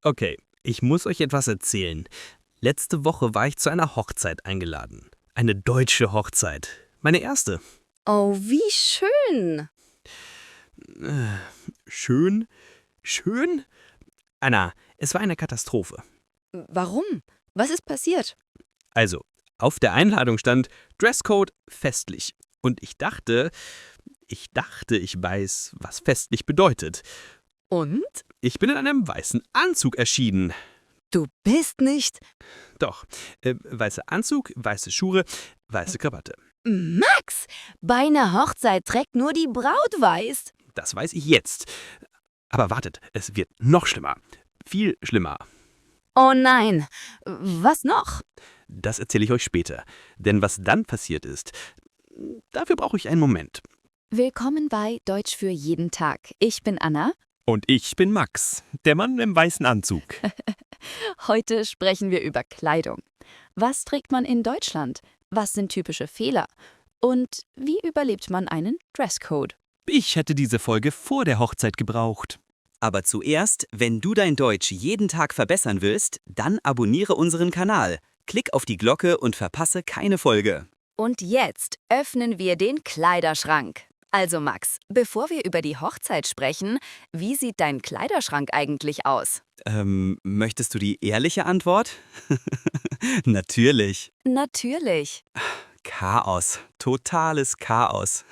Okay, ich muss euch etwas erzählen. Letzte Woche war ich zu einer Hochzeit eingeladen. Eine deutsche Hochzeit. Meine erste. Oh, wie schön. Schön? Schön? Anna, es war eine Katastrophe. Warum? Was ist passiert? Also, auf der Einladung stand Dresscode festlich. Und ich dachte, ich weiß, was festlich bedeutet. Und? Ich bin in einem weißen Anzug erschienen. Du bist nicht... Doch, weißer Anzug, weiße Schuhe, weiße Krawatte. Max, bei einer Hochzeit trägt nur die Braut weiß. Das weiß ich jetzt. Aber wartet, es wird noch schlimmer. Viel schlimmer. Oh nein, was noch? Das erzähle ich euch später. Denn was dann passiert ist, dafür brauche ich einen Moment. Willkommen bei Deutsch für jeden Tag. Ich bin Anna. Und ich bin Max, der Mann im weißen Anzug. Heute sprechen wir über Kleidung. Was trägt man in Deutschland? Was sind typische Fehler? Und wie überlebt man einen Dresscode? Ich hätte diese Folge vor der Hochzeit gebraucht. Aber zuerst, wenn du dein Deutsch jeden Tag verbessern willst, dann abonniere unseren Kanal. Klick auf die Glocke und verpasse keine Folge. Und jetzt öffnen wir den Kleiderschrank. Also Max, bevor wir über die Hochzeit sprechen, wie sieht dein Kleiderschrank eigentlich aus? Möchtest du die ehrliche Antwort? Natürlich. Natürlich. Chaos. Totales Chaos.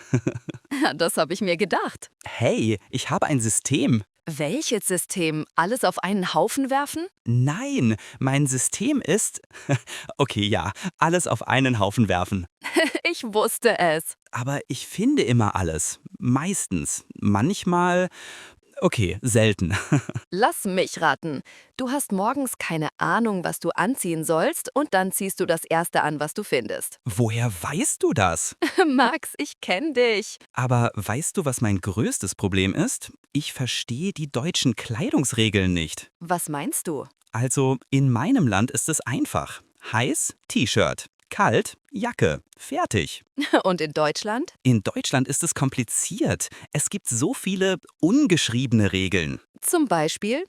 Das habe ich mir gedacht. Hey, ich habe ein System. Welches System? Alles auf einen Haufen werfen? Nein, mein System ist... Okay, ja, alles auf einen Haufen werfen. Ich wusste es. Aber ich finde immer alles. Meistens. Manchmal... Okay, selten. Lass mich raten. Du hast morgens keine Ahnung, was du anziehen sollst und dann ziehst du das Erste an, was du findest. Woher weißt du das? Max, ich kenn dich. Aber weißt du, was mein größtes Problem ist? Ich verstehe die deutschen Kleidungsregeln nicht. Was meinst du? Also, in meinem Land ist es einfach. Heiß, T-Shirt. Kalt, Jacke. Fertig. Und in Deutschland? In Deutschland ist es kompliziert. Es gibt so viele ungeschriebene Regeln. Zum Beispiel?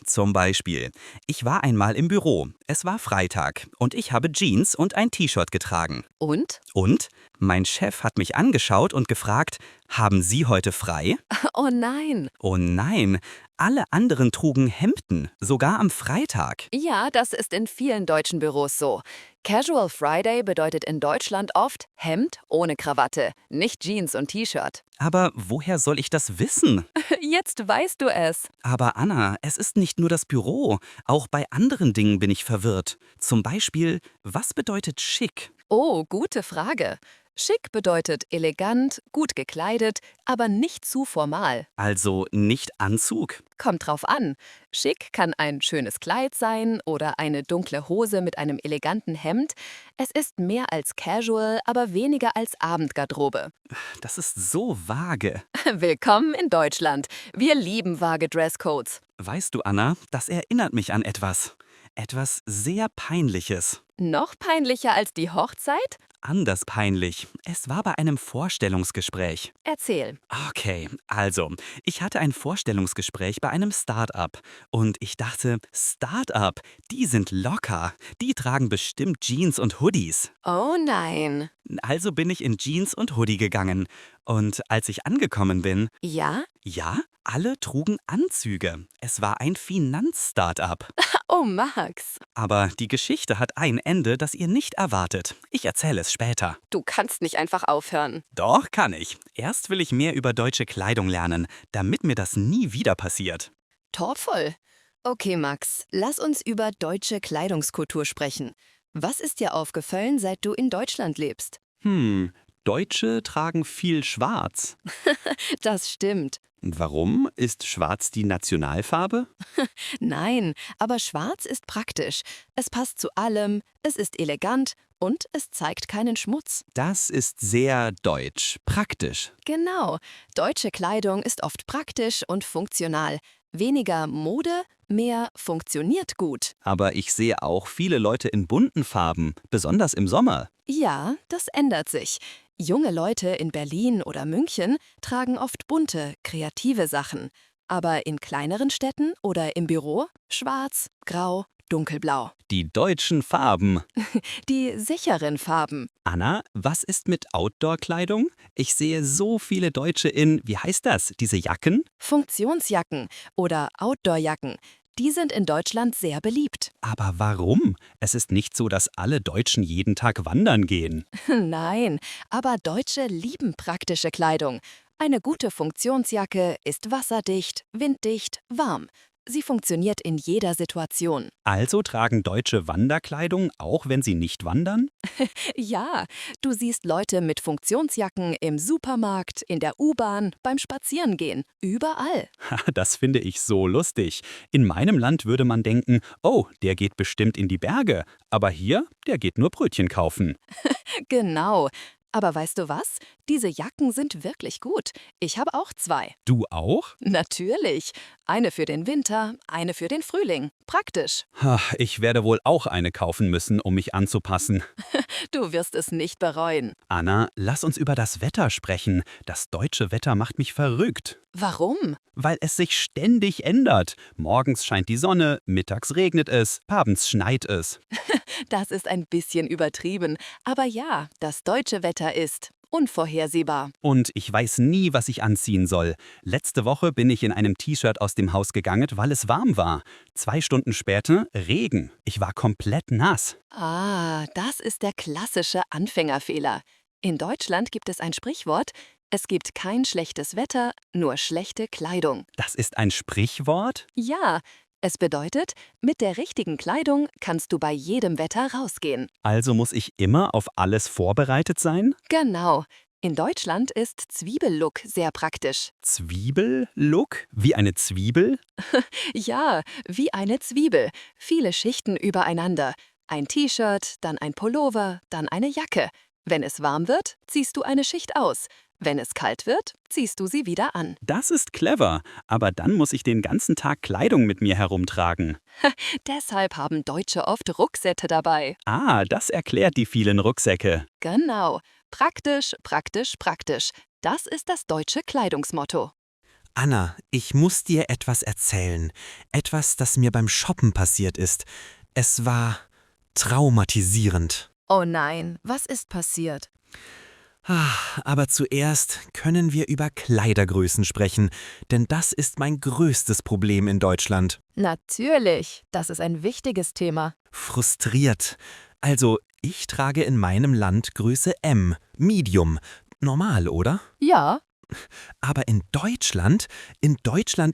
Zum Beispiel, ich war einmal im Büro. Es war Freitag und ich habe Jeans und ein T-Shirt getragen. Und? Und? Mein Chef hat mich angeschaut und gefragt, haben Sie heute frei? Oh nein. Oh nein, alle anderen trugen Hemden, sogar am Freitag. Ja, das ist in vielen deutschen Büros so. Casual Friday bedeutet in Deutschland oft Hemd ohne Krawatte, nicht Jeans und T-Shirt. Aber woher soll ich das wissen? Jetzt weißt du es. Aber Anna, es ist nicht nur das Büro. Auch bei anderen Dingen bin ich verwirrt. Zum Beispiel, was bedeutet schick? Oh, gute Frage. Schick bedeutet elegant, gut gekleidet, aber nicht zu formal. Also nicht Anzug? Kommt drauf an. Schick kann ein schönes Kleid sein oder eine dunkle Hose mit einem eleganten Hemd. Es ist mehr als casual, aber weniger als Abendgarderobe. Das ist so vage. Willkommen in Deutschland. Wir lieben vage Dresscodes. Weißt du, Anna, das erinnert mich an etwas. Etwas sehr Peinliches. Noch peinlicher als die Hochzeit? Anders peinlich. Es war bei einem Vorstellungsgespräch. Erzähl. Okay, also, ich hatte ein Vorstellungsgespräch bei einem Start-up. Und ich dachte, Start-up, die sind locker. Die tragen bestimmt Jeans und Hoodies. Oh nein. Also bin ich in Jeans und Hoodie gegangen. Und als ich angekommen bin, Ja? ja, alle trugen Anzüge. Es war ein Finanz-Startup. Oh, Max. Aber die Geschichte hat ein Ende, das ihr nicht erwartet. Ich erzähle es später. Du kannst nicht einfach aufhören. Doch, kann ich. Erst will ich mehr über deutsche Kleidung lernen, damit mir das nie wieder passiert. Torvoll. Okay, Max, lass uns über deutsche Kleidungskultur sprechen. Was ist dir aufgefallen, seit du in Deutschland lebst? Deutsche tragen viel Schwarz. Das stimmt. Warum? Ist Schwarz die Nationalfarbe? Nein, aber schwarz ist praktisch. Es passt zu allem, es ist elegant und es zeigt keinen Schmutz. Das ist sehr deutsch, praktisch. Genau. Deutsche Kleidung ist oft praktisch und funktional. Weniger Mode, mehr funktioniert gut. Aber ich sehe auch viele Leute in bunten Farben, besonders im Sommer. Ja, das ändert sich. Junge Leute in Berlin oder München tragen oft bunte, kreative Sachen. Aber in kleineren Städten oder im Büro schwarz, grau, dunkelblau. Die deutschen Farben. Die sicheren Farben. Anna, was ist mit Outdoor-Kleidung? Ich sehe so viele Deutsche in, wie heißt das, diese Jacken? Funktionsjacken oder Outdoorjacken. Die sind in Deutschland sehr beliebt. Aber warum? Es ist nicht so, dass alle Deutschen jeden Tag wandern gehen. Nein, aber Deutsche lieben praktische Kleidung. Eine gute Funktionsjacke ist wasserdicht, winddicht, warm. Sie funktioniert in jeder Situation. Also tragen Deutsche Wanderkleidung, auch wenn sie nicht wandern? Ja, du siehst Leute mit Funktionsjacken im Supermarkt, in der U-Bahn, beim Spazierengehen, überall. Das finde ich so lustig. In meinem Land würde man denken, oh, der geht bestimmt in die Berge. Aber hier, der geht nur Brötchen kaufen. Genau. Aber weißt du was? Diese Jacken sind wirklich gut. Ich habe auch 2. Du auch? Natürlich. Eine für den Winter, eine für den Frühling. Praktisch. Ich werde wohl auch eine kaufen müssen, um mich anzupassen. Du wirst es nicht bereuen. Anna, lass uns über das Wetter sprechen. Das deutsche Wetter macht mich verrückt. Warum? Weil es sich ständig ändert. Morgens scheint die Sonne, mittags regnet es, abends schneit es. Das ist ein bisschen übertrieben. Aber ja, das deutsche Wetter ist unvorhersehbar. Und ich weiß nie, was ich anziehen soll. Letzte Woche bin ich in einem T-Shirt aus dem Haus gegangen, weil es warm war. 2 Stunden später Regen. Ich war komplett nass. Ah, das ist der klassische Anfängerfehler. In Deutschland gibt es ein Sprichwort: Es gibt kein schlechtes Wetter, nur schlechte Kleidung. Das ist ein Sprichwort? Ja, es bedeutet, mit der richtigen Kleidung kannst du bei jedem Wetter rausgehen. Also muss ich immer auf alles vorbereitet sein? Genau. In Deutschland ist Zwiebellook sehr praktisch. Zwiebellook? Wie eine Zwiebel? Ja, wie eine Zwiebel. Viele Schichten übereinander. Ein T-Shirt, dann ein Pullover, dann eine Jacke. Wenn es warm wird, ziehst du eine Schicht aus. Wenn es kalt wird, ziehst du sie wieder an. Das ist clever, aber dann muss ich den ganzen Tag Kleidung mit mir herumtragen. Deshalb haben Deutsche oft Rucksäcke dabei. Ah, das erklärt die vielen Rucksäcke. Genau. Praktisch, praktisch, praktisch. Das ist das deutsche Kleidungsmotto. Anna, ich muss dir etwas erzählen. Etwas, das mir beim Shoppen passiert ist. Es war traumatisierend. Oh nein, was ist passiert? Aber zuerst können wir über Kleidergrößen sprechen, denn das ist mein größtes Problem in Deutschland. Natürlich, das ist ein wichtiges Thema. Frustriert. Also, ich trage in meinem Land Größe M, Medium. Normal, oder? Ja, Aber in Deutschland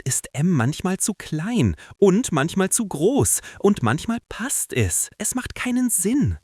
ist M manchmal zu klein und manchmal zu groß und manchmal passt es. Es macht keinen Sinn.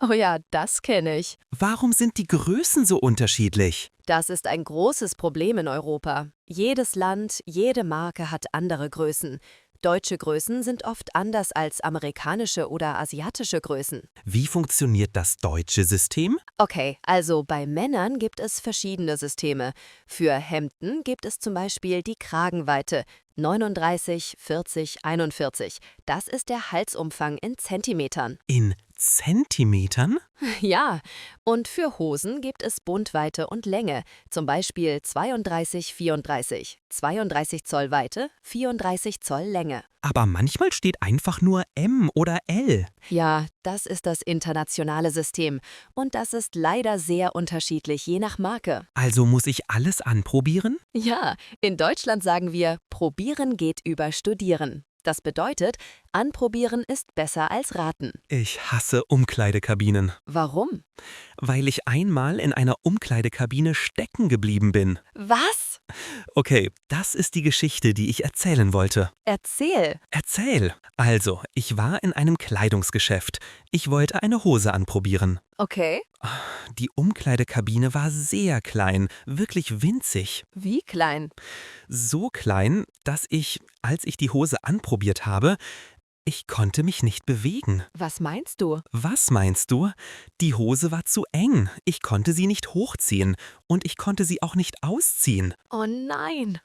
oh ja, das kenne ich. Warum sind die Größen so unterschiedlich? Das ist ein großes Problem in Europa. Jedes Land, jede Marke hat andere Größen. Deutsche Größen sind oft anders als amerikanische oder asiatische Größen. Wie funktioniert das deutsche System? Okay, also bei Männern gibt es verschiedene Systeme. Für Hemden gibt es zum Beispiel die Kragenweite 39, 40, 41. Das ist der Halsumfang in Zentimetern. In Zentimetern? Ja, und für Hosen gibt es Bundweite und Länge, zum Beispiel 32, 34. 32 Zoll Weite, 34 Zoll Länge. Aber manchmal steht einfach nur M oder L. Ja, das ist das internationale System. Und das ist leider sehr unterschiedlich, je nach Marke. Also muss ich alles anprobieren? Ja, in Deutschland sagen wir, probieren geht über studieren. Das bedeutet, anprobieren ist besser als raten. Ich hasse Umkleidekabinen, Warum? weil ich einmal in einer Umkleidekabine stecken geblieben bin. Was? Okay, das ist die Geschichte, die ich erzählen wollte. Erzähl. Erzähl! Also, ich war in einem Kleidungsgeschäft. Ich wollte eine Hose anprobieren. Okay. Die Umkleidekabine war sehr klein, wirklich winzig. Wie klein? So klein, dass ich, als ich die Hose anprobiert habe, ich konnte mich nicht bewegen. Was meinst du? Was meinst du? Die Hose war zu eng. Ich konnte sie nicht hochziehen und ich konnte sie auch nicht ausziehen. Oh nein.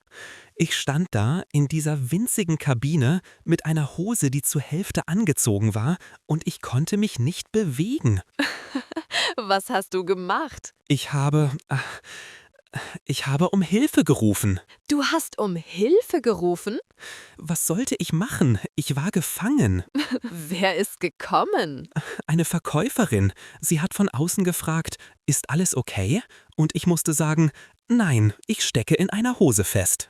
Ich stand da in dieser winzigen Kabine mit einer Hose, die zur Hälfte angezogen war und ich konnte mich nicht bewegen. Was hast du gemacht? Ich habe Ich habe um Hilfe gerufen. Du hast um Hilfe gerufen? Was sollte ich machen? Ich war gefangen. Wer ist gekommen? Eine Verkäuferin. Sie hat von außen gefragt, ist alles okay? Und ich musste sagen, nein, ich stecke in einer Hose fest.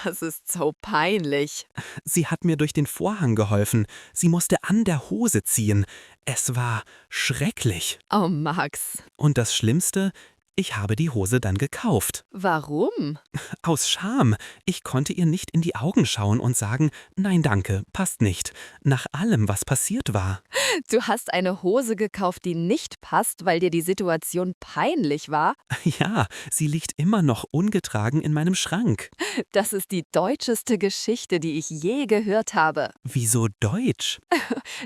Das ist so peinlich. Sie hat mir durch den Vorhang geholfen. Sie musste an der Hose ziehen. Es war schrecklich. Oh, Max. Und das Schlimmste, ich habe die Hose dann gekauft. Warum? Aus Scham. Ich konnte ihr nicht in die Augen schauen und sagen, nein danke, passt nicht. Nach allem, was passiert war. Du hast eine Hose gekauft, die nicht passt, weil dir die Situation peinlich war? Ja, sie liegt immer noch ungetragen in meinem Schrank. Das ist die deutscheste Geschichte, die ich je gehört habe. Wieso Deutsch?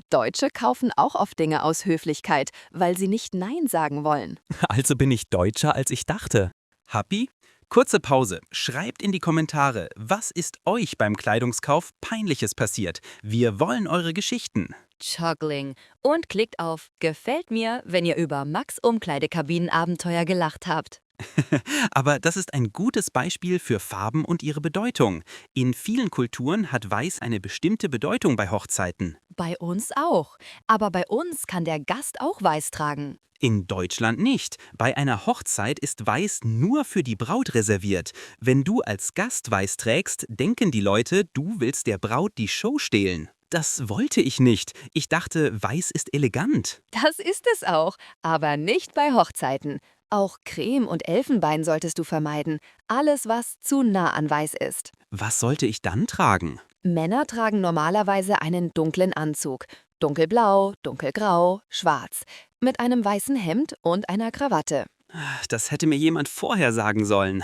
Deutsche kaufen auch oft Dinge aus Höflichkeit, weil sie nicht Nein sagen wollen. Also bin ich deutscher, als ich dachte. Happy? Kurze Pause. Schreibt in die Kommentare, was ist euch beim Kleidungskauf Peinliches passiert? Wir wollen eure Geschichten. Juggling. Und klickt auf Gefällt mir, wenn ihr über Max Umkleidekabinenabenteuer gelacht habt. Aber das ist ein gutes Beispiel für Farben und ihre Bedeutung. In vielen Kulturen hat Weiß eine bestimmte Bedeutung bei Hochzeiten. Bei uns auch. Aber bei uns kann der Gast auch weiß tragen. In Deutschland nicht. Bei einer Hochzeit ist Weiß nur für die Braut reserviert. Wenn du als Gast Weiß trägst, denken die Leute, du willst der Braut die Show stehlen. Das wollte ich nicht. Ich dachte, Weiß ist elegant. Das ist es auch, aber nicht bei Hochzeiten. Auch Creme und Elfenbein solltest du vermeiden. Alles, was zu nah an Weiß ist. Was sollte ich dann tragen? Männer tragen normalerweise einen dunklen Anzug. Dunkelblau, dunkelgrau, schwarz. Mit einem weißen Hemd und einer Krawatte. Das hätte mir jemand vorher sagen sollen.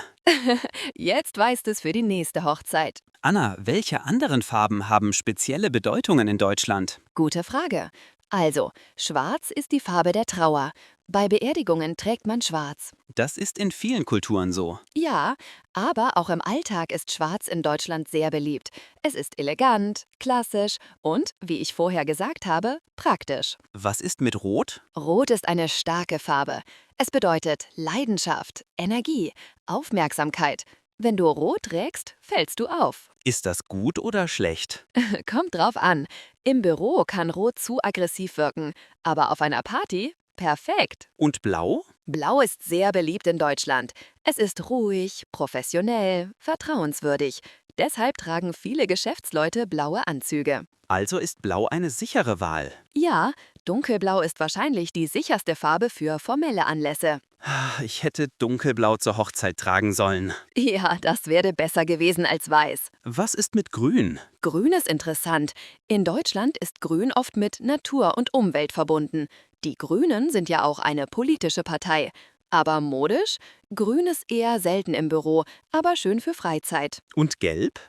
Jetzt weißt es für die nächste Hochzeit. Anna, welche anderen Farben haben spezielle Bedeutungen in Deutschland? Gute Frage. Also, schwarz ist die Farbe der Trauer. Bei Beerdigungen trägt man schwarz. Das ist in vielen Kulturen so. Ja, aber auch im Alltag ist schwarz in Deutschland sehr beliebt. Es ist elegant, klassisch und, wie ich vorher gesagt habe, praktisch. Was ist mit Rot? Rot ist eine starke Farbe. Es bedeutet Leidenschaft, Energie, Aufmerksamkeit. Wenn du rot trägst, fällst du auf. Ist das gut oder schlecht? Kommt drauf an. Im Büro kann Rot zu aggressiv wirken, aber auf einer Party perfekt. Und Blau? Blau ist sehr beliebt in Deutschland. Es ist ruhig, professionell, vertrauenswürdig. Deshalb tragen viele Geschäftsleute blaue Anzüge. Also ist Blau eine sichere Wahl. Ja, dunkelblau ist wahrscheinlich die sicherste Farbe für formelle Anlässe. Ich hätte dunkelblau zur Hochzeit tragen sollen. Ja, das wäre besser gewesen als weiß. Was ist mit Grün? Grün ist interessant. In Deutschland ist Grün oft mit Natur und Umwelt verbunden. Die Grünen sind ja auch eine politische Partei. Aber modisch? Grün ist eher selten im Büro, aber schön für Freizeit. Und Gelb?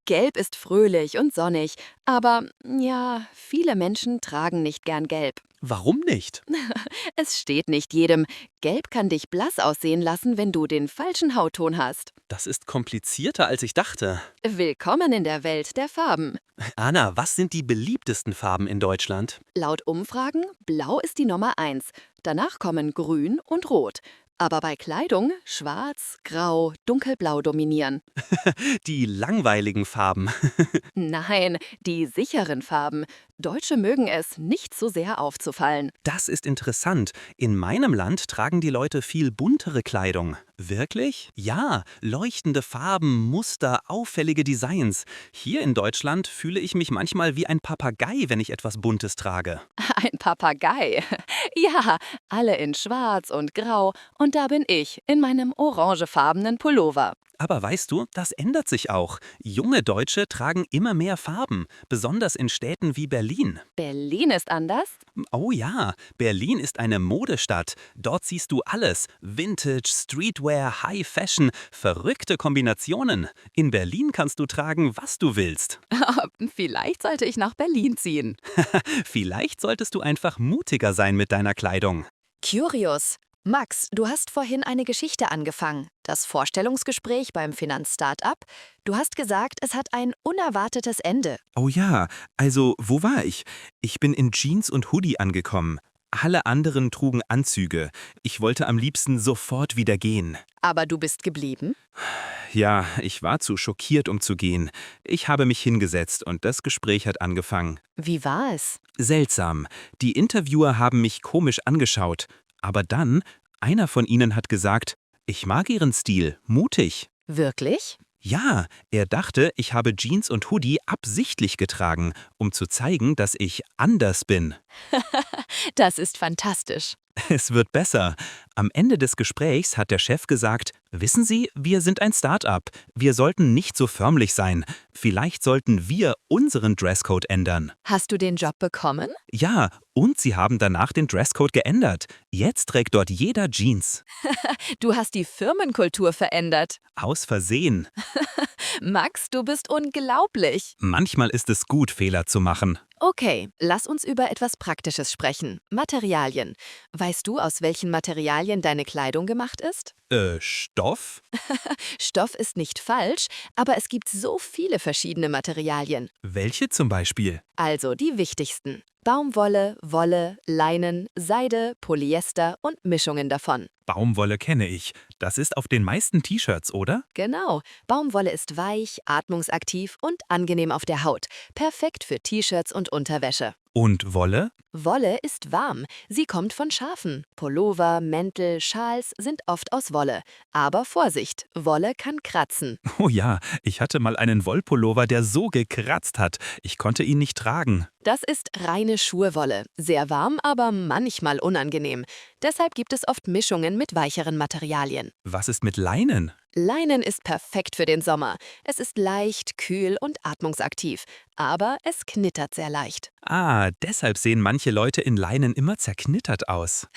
Gelb ist fröhlich und sonnig, aber ja, viele Menschen tragen nicht gern Gelb. Warum nicht? Es steht nicht jedem. Gelb kann dich blass aussehen lassen, wenn du den falschen Hautton hast. Das ist komplizierter, als ich dachte. Willkommen in der Welt der Farben. Anna, was sind die beliebtesten Farben in Deutschland? Laut Umfragen, blau ist die Nummer 1. Danach kommen grün und rot. Aber bei Kleidung schwarz, grau, dunkelblau dominieren. Die langweiligen Farben. Nein, die sicheren Farben. Deutsche mögen es, nicht so sehr aufzufallen. Das ist interessant. In meinem Land tragen die Leute viel buntere Kleidung. Wirklich? Ja, leuchtende Farben, Muster, auffällige Designs. Hier in Deutschland fühle ich mich manchmal wie ein Papagei, wenn ich etwas Buntes trage. Ein Papagei. Ja, alle in schwarz und grau und da bin ich in meinem orangefarbenen Pullover. Aber weißt du, das ändert sich auch. Junge Deutsche tragen immer mehr Farben, besonders in Städten wie Berlin. Berlin ist anders? Oh ja, Berlin ist eine Modestadt. Dort siehst du alles. Vintage, Streetwear, High Fashion, verrückte Kombinationen. In Berlin kannst du tragen, was du willst. Vielleicht sollte ich nach Berlin ziehen. Vielleicht solltest du einfach mutiger sein mit deiner Kleidung. Curious. Max, du hast vorhin eine Geschichte angefangen. Das Vorstellungsgespräch beim Finanz-Startup. Du hast gesagt, es hat ein unerwartetes Ende. Oh ja, also wo war ich? Ich bin in Jeans und Hoodie angekommen. Alle anderen trugen Anzüge. Ich wollte am liebsten sofort wieder gehen. Aber du bist geblieben? Ja, ich war zu schockiert, um zu gehen. Ich habe mich hingesetzt und das Gespräch hat angefangen. Wie war es? Seltsam. Die Interviewer haben mich komisch angeschaut. Aber dann, einer von ihnen hat gesagt, ich mag ihren Stil, mutig. Wirklich? Ja, er dachte, ich habe Jeans und Hoodie absichtlich getragen, um zu zeigen, dass ich anders bin. Das ist fantastisch. Es wird besser. Am Ende des Gesprächs hat der Chef gesagt, wissen Sie, wir sind ein Start-up. Wir sollten nicht so förmlich sein. Vielleicht sollten wir unseren Dresscode ändern. Hast du den Job bekommen? Ja, und sie haben danach den Dresscode geändert. Jetzt trägt dort jeder Jeans. Du hast die Firmenkultur verändert. Aus Versehen. Max, du bist unglaublich. Manchmal ist es gut, Fehler zu machen. Okay, lass uns über etwas Praktisches sprechen. Materialien. Weißt du, aus welchen Materialien deine Kleidung gemacht ist? Stoff? Stoff ist nicht falsch, aber es gibt so viele verschiedene Materialien. Welche zum Beispiel? Also die wichtigsten. Baumwolle, Wolle, Leinen, Seide, Polyester und Mischungen davon. Baumwolle kenne ich. Das ist auf den meisten T-Shirts, oder? Genau. Baumwolle ist weich, atmungsaktiv und angenehm auf der Haut. Perfekt für T-Shirts und Unterwäsche. Und Wolle? Wolle ist warm. Sie kommt von Schafen. Pullover, Mäntel, Schals sind oft aus Wolle. Aber Vorsicht, Wolle kann kratzen. Oh ja, ich hatte mal einen Wollpullover, der so gekratzt hat. Ich konnte ihn nicht tragen. Das ist reine Schurwolle. Sehr warm, aber manchmal unangenehm. Deshalb gibt es oft Mischungen mit weicheren Materialien. Was ist mit Leinen? Leinen ist perfekt für den Sommer. Es ist leicht, kühl und atmungsaktiv. Aber es knittert sehr leicht. Ah, deshalb sehen manche Leute in Leinen immer zerknittert aus.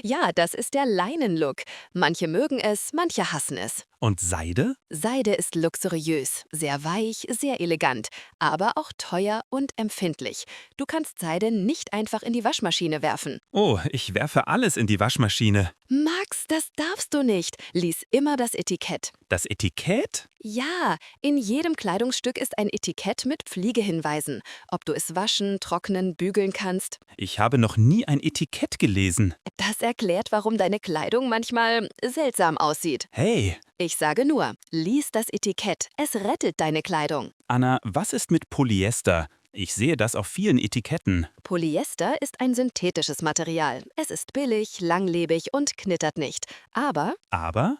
Ja, das ist der Leinenlook. Manche mögen es, manche hassen es. Und Seide? Seide ist luxuriös, sehr weich, sehr elegant, aber auch teuer und empfindlich. Du kannst Seide nicht einfach in die Waschmaschine werfen. Oh, ich werfe alles in die Waschmaschine. Max, das darfst du nicht. Lies immer das Etikett. Das Etikett? Ja, in jedem Kleidungsstück ist ein Etikett mit Pflegehinweisen. Ob du es waschen, trocknen, bügeln kannst. Ich habe noch nie ein Etikett gelesen. Das erklärt, warum deine Kleidung manchmal seltsam aussieht. Hey, Ich sage nur, lies das Etikett. Es rettet deine Kleidung. Anna, was ist mit Polyester? Ich sehe das auf vielen Etiketten. Polyester ist ein synthetisches Material. Es ist billig, langlebig und knittert nicht. Aber Aber?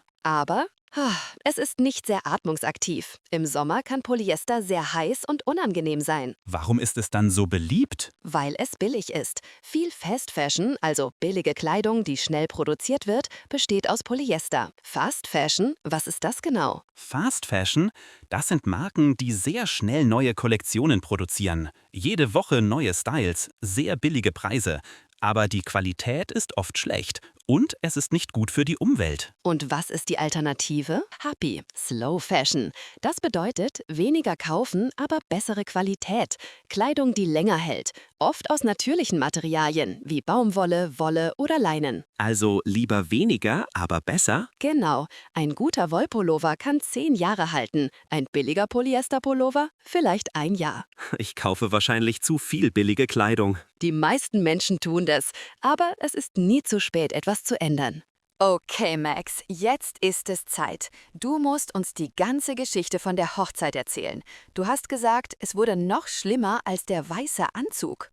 es ist nicht sehr atmungsaktiv. Im Sommer kann Polyester sehr heiß und unangenehm sein, Warum ist es dann so beliebt? weil es billig ist. Viel Fast Fashion, also billige Kleidung, die schnell produziert wird, besteht aus Polyester. Fast Fashion, was ist das genau? Fast Fashion, das sind Marken, die sehr schnell neue Kollektionen produzieren. Jede Woche neue Styles, sehr billige Preise. Aber die Qualität ist oft schlecht und es ist nicht gut für die Umwelt. Und was ist die Alternative? Happy, Slow Fashion. Das bedeutet weniger kaufen, aber bessere Qualität. Kleidung, die länger hält. Oft aus natürlichen Materialien wie Baumwolle, Wolle oder Leinen. Also lieber weniger, aber besser? Genau, ein guter Wollpullover kann 10 Jahre halten. Ein billiger Polyesterpullover vielleicht 1 Jahr. Ich kaufe wahrscheinlich zu viel billige Kleidung. Die meisten Menschen tun das, aber es ist nie zu spät, etwas zu ändern. Okay, Max, jetzt ist es Zeit. Du musst uns die ganze Geschichte von der Hochzeit erzählen. Du hast gesagt, es wurde noch schlimmer als der weiße Anzug.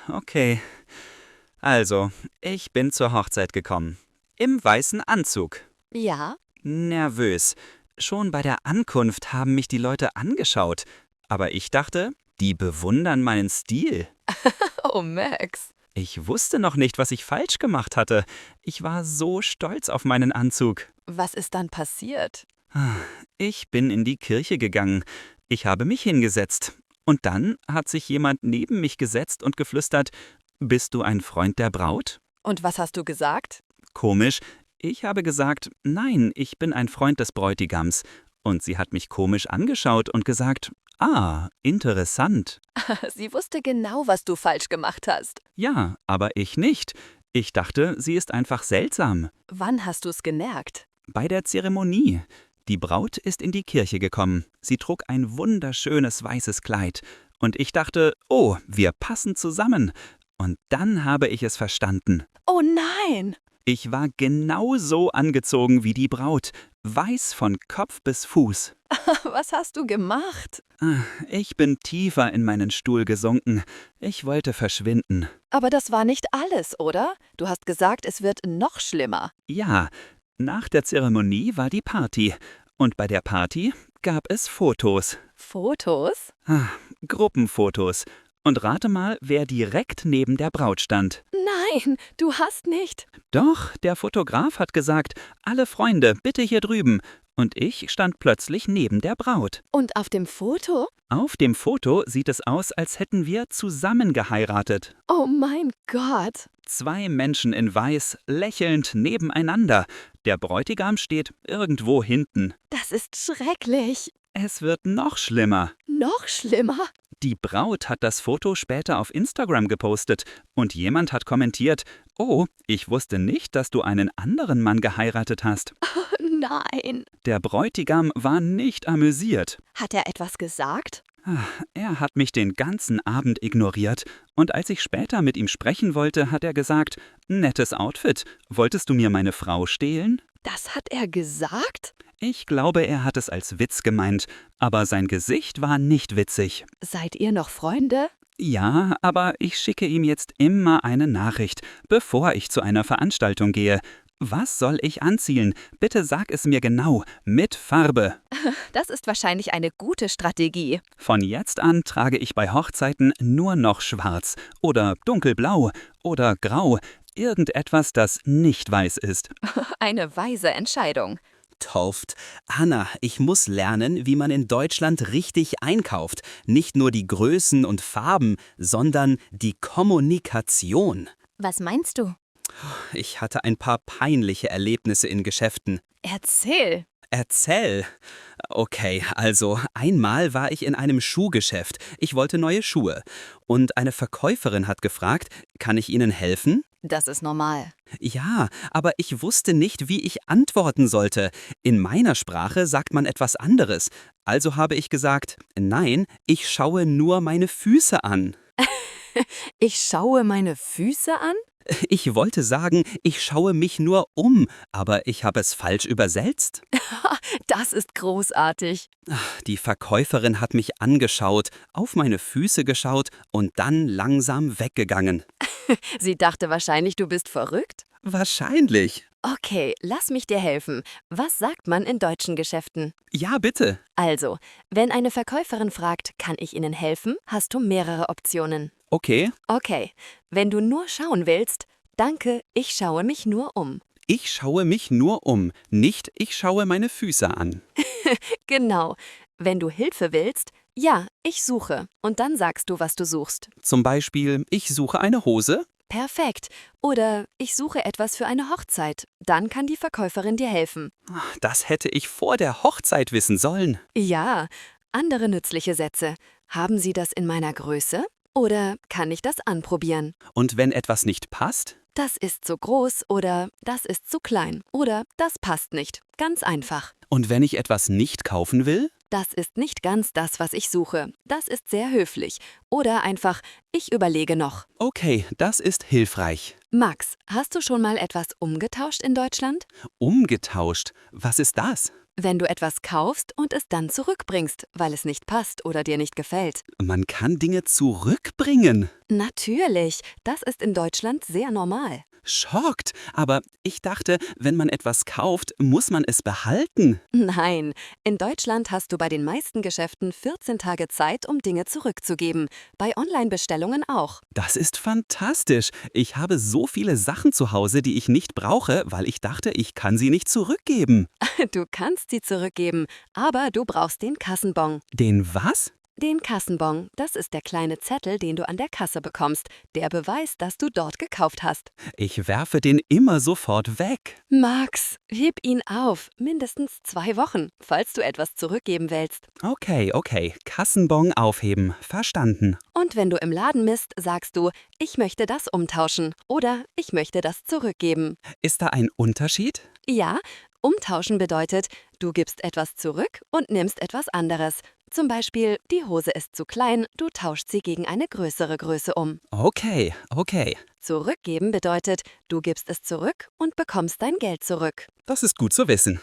Okay. Also, ich bin zur Hochzeit gekommen. Im weißen Anzug. Ja? Nervös. Schon bei der Ankunft haben mich die Leute angeschaut. Aber ich dachte, die bewundern meinen Stil. Oh, Max. Ich wusste noch nicht, was ich falsch gemacht hatte. Ich war so stolz auf meinen Anzug. Was ist dann passiert? Ich bin in die Kirche gegangen. Ich habe mich hingesetzt. Und dann hat sich jemand neben mich gesetzt und geflüstert, »Bist du ein Freund der Braut?« Und was hast du gesagt? Komisch. Ich habe gesagt, »Nein, ich bin ein Freund des Bräutigams.« Und sie hat mich komisch angeschaut und gesagt, »Ah, interessant.« Sie wusste genau, was du falsch gemacht hast. Ja, aber ich nicht. Ich dachte, sie ist einfach seltsam. Wann hast du's gemerkt? Bei der Zeremonie. Die Braut ist in die Kirche gekommen. Sie trug ein wunderschönes weißes Kleid. Und ich dachte, oh, wir passen zusammen. Und dann habe ich es verstanden. Oh nein! Ich war genauso angezogen wie die Braut, weiß von Kopf bis Fuß. Was hast du gemacht? Ich bin tiefer in meinen Stuhl gesunken. Ich wollte verschwinden. Aber das war nicht alles, oder? Du hast gesagt, es wird noch schlimmer. Ja, nach der Zeremonie war die Party. Und bei der Party gab es Fotos. Fotos? Gruppenfotos. Und rate mal, wer direkt neben der Braut stand. Nein, du hast nicht. Doch, der Fotograf hat gesagt, alle Freunde, bitte hier drüben. Und ich stand plötzlich neben der Braut. Und auf dem Foto? Auf dem Foto sieht es aus, als hätten wir zusammen geheiratet. Oh mein Gott. 2 Menschen in Weiß, lächelnd nebeneinander. Der Bräutigam steht irgendwo hinten. Das ist schrecklich. Es wird noch schlimmer. Noch schlimmer? Die Braut hat das Foto später auf Instagram gepostet und jemand hat kommentiert, oh, ich wusste nicht, dass du einen anderen Mann geheiratet hast. Nein. Der Bräutigam war nicht amüsiert. Hat er etwas gesagt? Er hat mich den ganzen Abend ignoriert und als ich später mit ihm sprechen wollte, hat er gesagt, nettes Outfit, wolltest du mir meine Frau stehlen? Das hat er gesagt? Ich glaube, er hat es als Witz gemeint, aber sein Gesicht war nicht witzig. Seid ihr noch Freunde? Ja, aber ich schicke ihm jetzt immer eine Nachricht, bevor ich zu einer Veranstaltung gehe. Was soll ich anziehen? Bitte sag es mir genau, mit Farbe. Das ist wahrscheinlich eine gute Strategie. Von jetzt an trage ich bei Hochzeiten nur noch schwarz oder dunkelblau oder grau, irgendetwas, das nicht weiß ist. Eine weise Entscheidung. Tauft. Anna, ich muss lernen, wie man in Deutschland richtig einkauft. Nicht nur die Größen und Farben, sondern die Kommunikation. Was meinst du? Ich hatte ein paar peinliche Erlebnisse in Geschäften. Erzähl. Erzähl. Okay, also einmal war ich in einem Schuhgeschäft. Ich wollte neue Schuhe. Und eine Verkäuferin hat gefragt, kann ich Ihnen helfen? Das ist normal. Ja, aber ich wusste nicht, wie ich antworten sollte. In meiner Sprache sagt man etwas anderes. Also habe ich gesagt, nein, ich schaue nur meine Füße an. Ich schaue meine Füße an? Ich wollte sagen, ich schaue mich nur um, aber ich habe es falsch übersetzt. Das ist großartig. Die Verkäuferin hat mich angeschaut, auf meine Füße geschaut und dann langsam weggegangen. Sie dachte wahrscheinlich, du bist verrückt. Wahrscheinlich. Okay, lass mich dir helfen. Was sagt man in deutschen Geschäften? Ja, bitte. Also, wenn eine Verkäuferin fragt, kann ich Ihnen helfen, hast du mehrere Optionen. Okay. Okay, wenn du nur schauen willst, danke, ich schaue mich nur um. Ich schaue mich nur um, nicht ich schaue meine Füße an. Genau. Wenn du Hilfe willst, ja, ich suche. Und dann sagst du, was du suchst. Zum Beispiel, ich suche eine Hose. Perfekt. Oder ich suche etwas für eine Hochzeit. Dann kann die Verkäuferin dir helfen. Das hätte ich vor der Hochzeit wissen sollen. Ja, andere nützliche Sätze. Haben Sie das in meiner Größe? Oder kann ich das anprobieren? Und wenn etwas nicht passt? Das ist zu groß oder das ist zu klein oder das passt nicht. Ganz einfach. Und wenn ich etwas nicht kaufen will? Das ist nicht ganz das, was ich suche. Das ist sehr höflich. Oder einfach, ich überlege noch. Okay, das ist hilfreich. Max, hast du schon mal etwas umgetauscht in Deutschland? Umgetauscht? Was ist das? Wenn du etwas kaufst und es dann zurückbringst, weil es nicht passt oder dir nicht gefällt. Man kann Dinge zurückbringen. Natürlich, das ist in Deutschland sehr normal. Schockt. Aber ich dachte, wenn man etwas kauft, muss man es behalten. Nein, in Deutschland hast du bei den meisten Geschäften 14 Tage Zeit, um Dinge zurückzugeben. Bei Online-Bestellungen auch. Das ist fantastisch. Ich habe so viele Sachen zu Hause, die ich nicht brauche, weil ich dachte, ich kann sie nicht zurückgeben. Du kannst sie zurückgeben, aber du brauchst den Kassenbon. Den was? Den Kassenbon, das ist der kleine Zettel, den du an der Kasse bekommst. Der beweist, dass du dort gekauft hast. Ich werfe den immer sofort weg. Max, heb ihn auf. Mindestens 2 Wochen, falls du etwas zurückgeben willst. Okay. Kassenbon aufheben. Verstanden. Und wenn du im Laden bist, sagst du, ich möchte das umtauschen oder ich möchte das zurückgeben. Ist da ein Unterschied? Ja, umtauschen bedeutet, Du gibst etwas zurück und nimmst etwas anderes. Zum Beispiel, die Hose ist zu klein, du tauschst sie gegen eine größere Größe um. Okay. Zurückgeben bedeutet, du gibst es zurück und bekommst dein Geld zurück. Das ist gut zu wissen.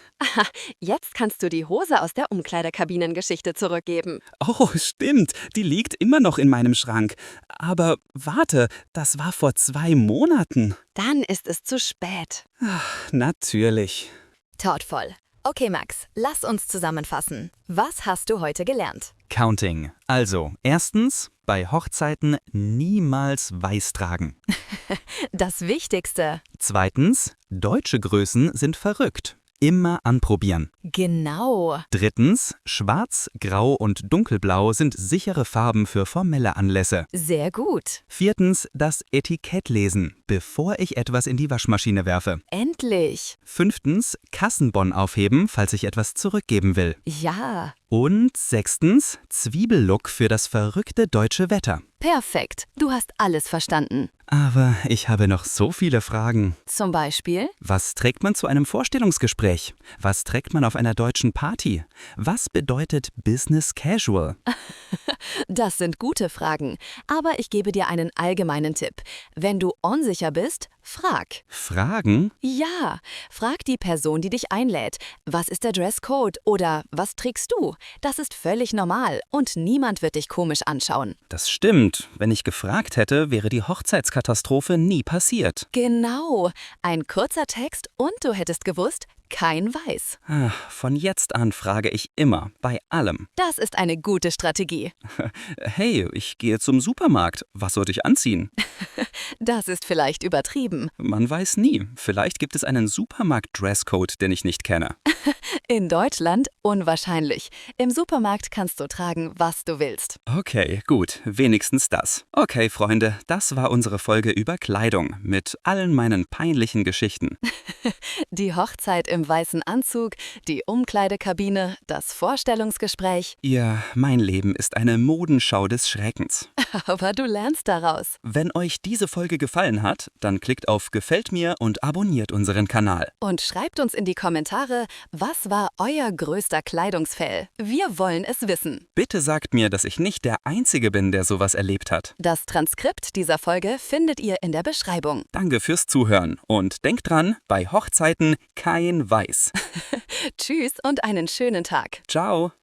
Jetzt kannst du die Hose aus der Umkleidekabinengeschichte zurückgeben. Oh, stimmt. Die liegt immer noch in meinem Schrank. Aber warte, das war vor 2 Monaten. Dann ist es zu spät. Natürlich. Toll. Okay, Max, lass uns zusammenfassen. Was hast du heute gelernt? Counting. Also, erstens, bei Hochzeiten niemals weiß tragen. Das Wichtigste. Zweitens, deutsche Größen sind verrückt. Immer anprobieren. Genau. Drittens, schwarz, grau und dunkelblau sind sichere Farben für formelle Anlässe. Sehr gut. Viertens, das Etikett lesen, bevor ich etwas in die Waschmaschine werfe. Endlich. Fünftens, Kassenbon aufheben, falls ich etwas zurückgeben will. Ja. Und sechstens, Zwiebellook für das verrückte deutsche Wetter. Perfekt. Du hast alles verstanden. Aber ich habe noch so viele Fragen. Zum Beispiel? Was trägt man zu einem Vorstellungsgespräch? Was trägt man auf einer deutschen Party? Was bedeutet Business Casual? Das sind gute Fragen. Aber ich gebe dir einen allgemeinen Tipp. Wenn du unsicher bist, frag. Fragen? Ja, frag die Person, die dich einlädt. Was ist der Dresscode? Oder was trägst du? Das ist völlig normal und niemand wird dich komisch anschauen. Das stimmt. Wenn ich gefragt hätte, wäre die Hochzeitskatastrophe nie passiert. Genau. Ein kurzer Text und du hättest gewusst, kein Weiß. Von jetzt an frage ich immer, bei allem. Das ist eine gute Strategie. Hey, ich gehe zum Supermarkt. Was sollte ich anziehen? Das ist vielleicht übertrieben. Man weiß nie. Vielleicht gibt es einen Supermarkt-Dresscode, den ich nicht kenne. In Deutschland unwahrscheinlich. Im Supermarkt kannst du tragen, was du willst. Okay, gut. Wenigstens das. Okay, Freunde, das war unsere Folge über Kleidung mit allen meinen peinlichen Geschichten. Die Hochzeit im weißen Anzug, die Umkleidekabine, das Vorstellungsgespräch. Ja, mein Leben ist eine Modenschau des Schreckens. Aber du lernst daraus. Wenn euch diese Folge gefallen hat, dann klickt auf Gefällt mir und abonniert unseren Kanal. Und schreibt uns in die Kommentare, was war euer größter Kleidungsfail? Wir wollen es wissen. Bitte sagt mir, dass ich nicht der Einzige bin, der sowas erlebt hat. Das Transkript dieser Folge findet ihr in der Beschreibung. Danke fürs Zuhören und denkt dran, bei Hochzeiten kein Weiß. Tschüss und einen schönen Tag. Ciao.